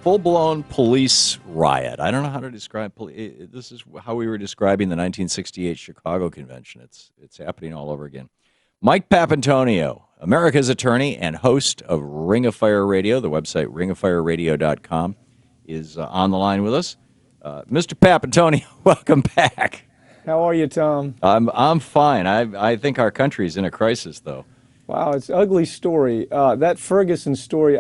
full-blown police riot. I don't know how to describe police. This is how we were describing the 1968 Chicago Convention. It's happening all over again. Mike Papantonio, America's attorney and host of Ring of Fire Radio, the website ringofireradio.com, is on the line with us. Mr. Papantonio, welcome back. How are you, Tom? I'm fine. I think our country's in a crisis, though. Wow, it's an ugly story. That Ferguson story,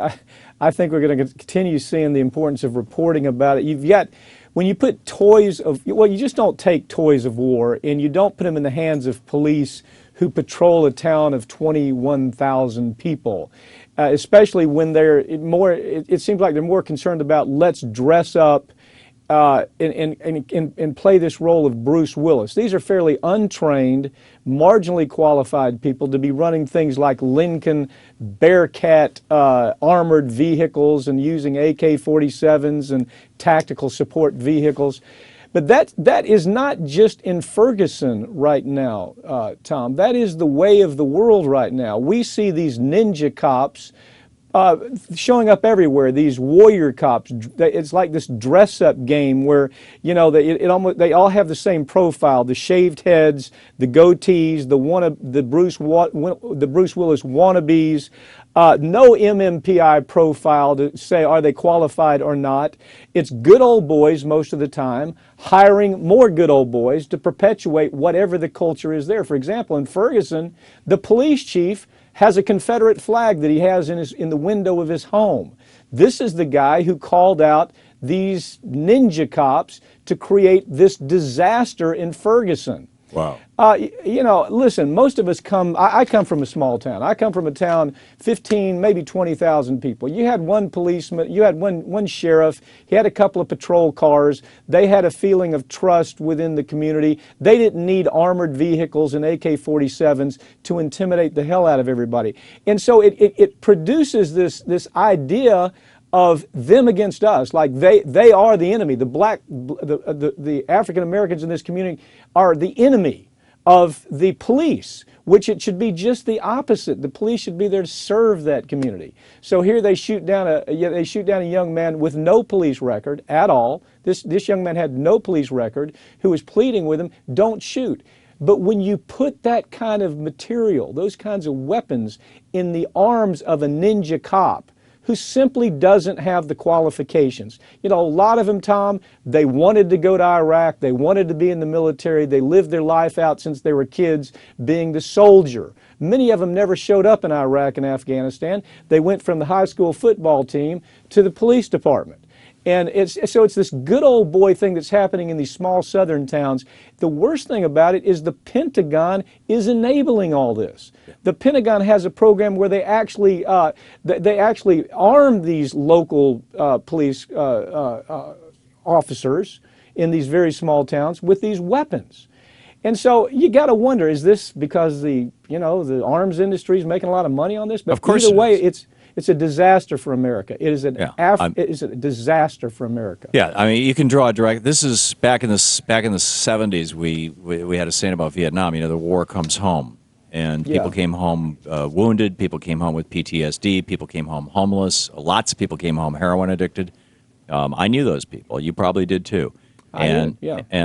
I think we're going to continue seeing the importance of reporting about it. When you put toys of, well, you just don't take toys of war and you don't put them in the hands of police who patrol a town of 21,000 people, especially when it seems like they're more concerned about let's dress up and play this role of Bruce Willis. These are fairly untrained, marginally qualified people to be running things like Lincoln Bearcat armored vehicles and using AK-47s and tactical support vehicles. But that is not just in Ferguson right now, Tom. That is the way of the world right now. We see these ninja cops showing up everywhere, these warrior cops. It's like this dress-up game where, you know, they all have the same profile: the shaved heads, the goatees, the Bruce Willis wannabes. No MMPI profile to say are they qualified or not. It's good old boys most of the time, hiring more good old boys to perpetuate whatever the culture is there. For example, in Ferguson, the police chief has a Confederate flag that he has in the window of his home. This is the guy who called out these ninja cops to create this disaster in Ferguson. Wow. You know, listen, most of us I come from a small town. I come from a town, 15, maybe 20,000 people. You had one policeman, you had one sheriff, he had a couple of patrol cars. They had a feeling of trust within the community. They didn't need armored vehicles and AK-47s to intimidate the hell out of everybody. And so it produces this idea of them against us, like they are the enemy. The African Americans in this community are the enemy of the police, which it should be just the opposite. The police should be there to serve that community. So here they shoot down a young man with no police record at all. This young man had no police record, who was pleading with him, don't shoot. But when you put that kind of material, those kinds of weapons in the arms of a ninja cop who simply doesn't have the qualifications. You know, a lot of them, Tom, they wanted to go to Iraq, they wanted to be in the military, they lived their life out since they were kids being the soldier. Many of them never showed up in Iraq and Afghanistan. They went from the high school football team to the police department. And it's this good old boy thing that's happening in these small southern towns. The worst thing about it is the Pentagon is enabling all this. The Pentagon has a program where they actually arm these local police officers in these very small towns with these weapons. And so you got to wonder, is this because the arms industry is making a lot of money on this? But of course, either way, it's a disaster for America. It is it is a disaster for America. Yeah, I mean, you can draw a direct. This is back in the 70s. We had a saying about Vietnam. You know, the war comes home, and people came home wounded. People came home with PTSD. People came home homeless. Lots of people came home heroin addicted. I knew those people. You probably did too. And then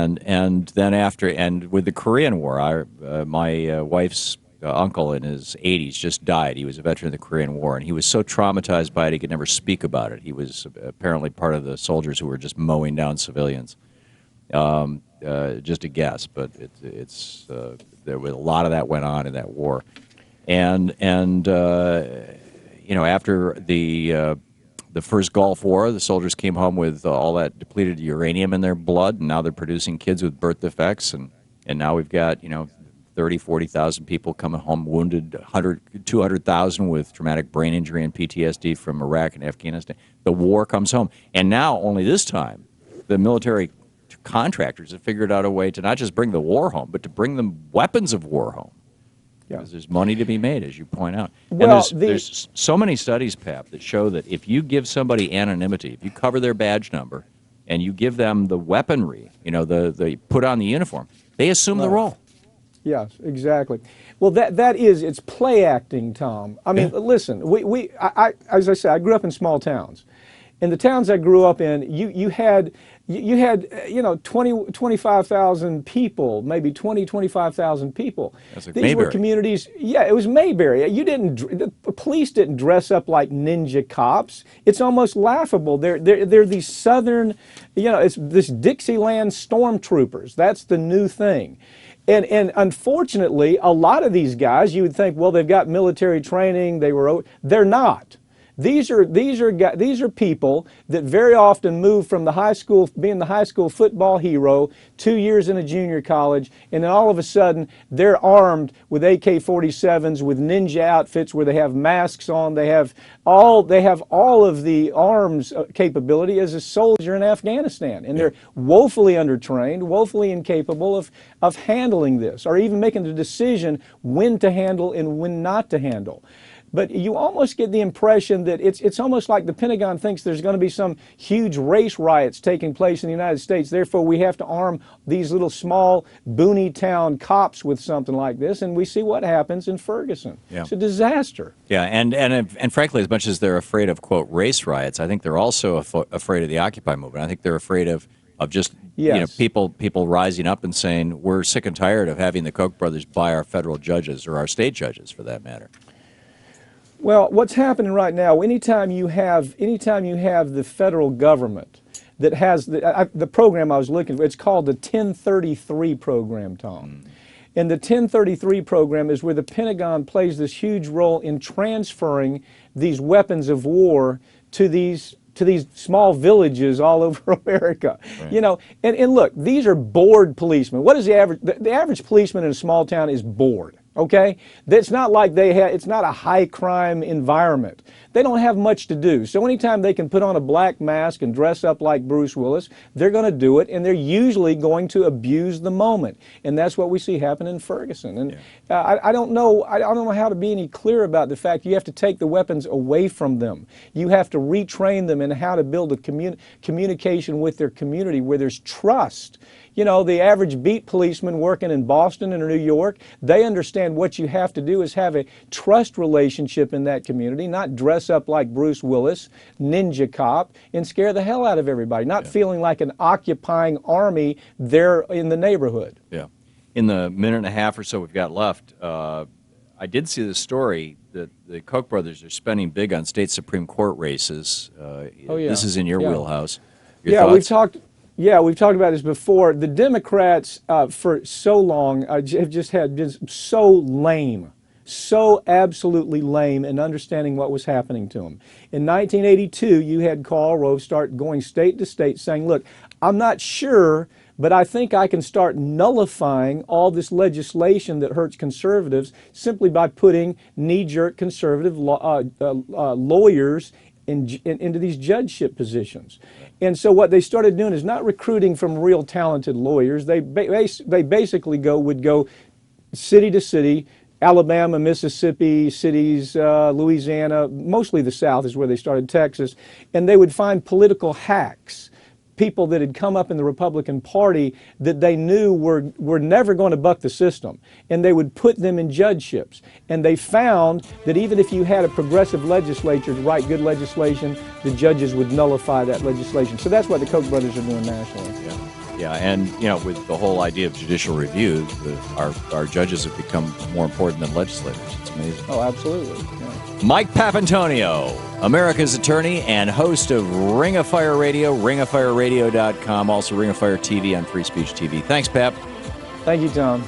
with the Korean War, my wife's uncle in his 80s just died. He was a veteran of the Korean War, and he was so traumatized by it he could never speak about it. He was apparently part of the soldiers who were just mowing down civilians. Just a guess, but there was a lot of that went on in that war. And after the first Gulf War, the soldiers came home with all that depleted uranium in their blood, and now they're producing kids with birth defects, and now we've got 30, 40,000 people coming home wounded, 200,000 with traumatic brain injury and PTSD from Iraq and Afghanistan. The war comes home. And now, only this time, the military contractors have figured out a way to not just bring the war home, but to bring the weapons of war home. Yeah. Because there's money to be made, as you point out. Well, and there's so many studies, Pap, that show that if you give somebody anonymity, if you cover their badge number, and you give them the weaponry, they put on the uniform, they assume the role. Yes, exactly. Well, it's play acting, Tom. I mean, listen, as I said, I grew up in small towns. In the towns I grew up in, you had 25,000 people, maybe 25,000 people. That's like These Mayberry. were communities. Yeah, it was Mayberry. The police didn't dress up like ninja cops. It's almost laughable. They're these southern, it's this Dixieland stormtroopers. That's the new thing. And unfortunately, a lot of these guys, you would think, well, they've got military training. They're not. These are people that very often move from the high school, being the high school football hero, 2 years in a junior college, and then all of a sudden they're armed with AK-47s, with ninja outfits where they have masks on. They have all of the arms capability as a soldier in Afghanistan, and they're woefully undertrained, woefully incapable of handling this, or even making the decision when to handle and when not to handle. But you almost get the impression that it's almost like the Pentagon thinks there's going to be some huge race riots taking place in the United States. Therefore, we have to arm these little small boony town cops with something like this. And we see what happens in Ferguson. Yeah. It's a disaster. Yeah, and frankly, as much as they're afraid of, quote, race riots, I think they're also afraid of the Occupy movement. I think they're afraid of just people rising up and saying, we're sick and tired of having the Koch brothers buy our federal judges, or our state judges for that matter. Well, what's happening right now, anytime you have the federal government that has the program I was looking for, it's called the 1033 program, Tom. And the 1033 program is where the Pentagon plays this huge role in transferring these weapons of war to these small villages all over America. Right. And look, these are bored policemen. What is the average policeman in a small town is bored. Okay? It's not like it's not a high crime environment. They don't have much to do. So anytime they can put on a black mask and dress up like Bruce Willis, they're going to do it, and they're usually going to abuse the moment. And that's what we see happen in Ferguson. And I don't know how to be any clearer about the fact you have to take the weapons away from them. You have to retrain them in how to build a communication with their community where there's trust. The average beat policeman working in Boston or New York, they understand what you have to do is have a trust relationship in that community, not dress up like Bruce Willis, ninja cop, and scare the hell out of everybody, not feeling like an occupying army there in the neighborhood. Yeah. In the minute and a half or so we've got left, I did see the story that the Koch brothers are spending big on state Supreme Court races. This is in your wheelhouse. Your thoughts? We've talked about this before. The Democrats, for so long, have just been so lame, so absolutely lame in understanding what was happening to them. In 1982, you had Karl Rove start going state to state saying, look, I'm not sure, but I think I can start nullifying all this legislation that hurts conservatives simply by putting knee-jerk conservative lawyers into these judgeship positions. And so what they started doing is not recruiting from real talented lawyers. They basically would go city to city, Alabama, Mississippi, cities, Louisiana, mostly the South is where they started, Texas, and they would find political hacks, people that had come up in the Republican Party that they knew were never going to buck the system, and they would put them in judgeships. And they found that even if you had a progressive legislature to write good legislation, the judges would nullify that legislation. So that's what the Koch brothers are doing nationally. Yeah, and with the whole idea of judicial review, our judges have become more important than legislators. It's amazing. Oh, absolutely. Yeah. Mike Papantonio, America's attorney and host of Ring of Fire Radio, ringofireradio.com, also Ring of Fire TV on Free Speech TV. Thanks, Pap. Thank you, Tom.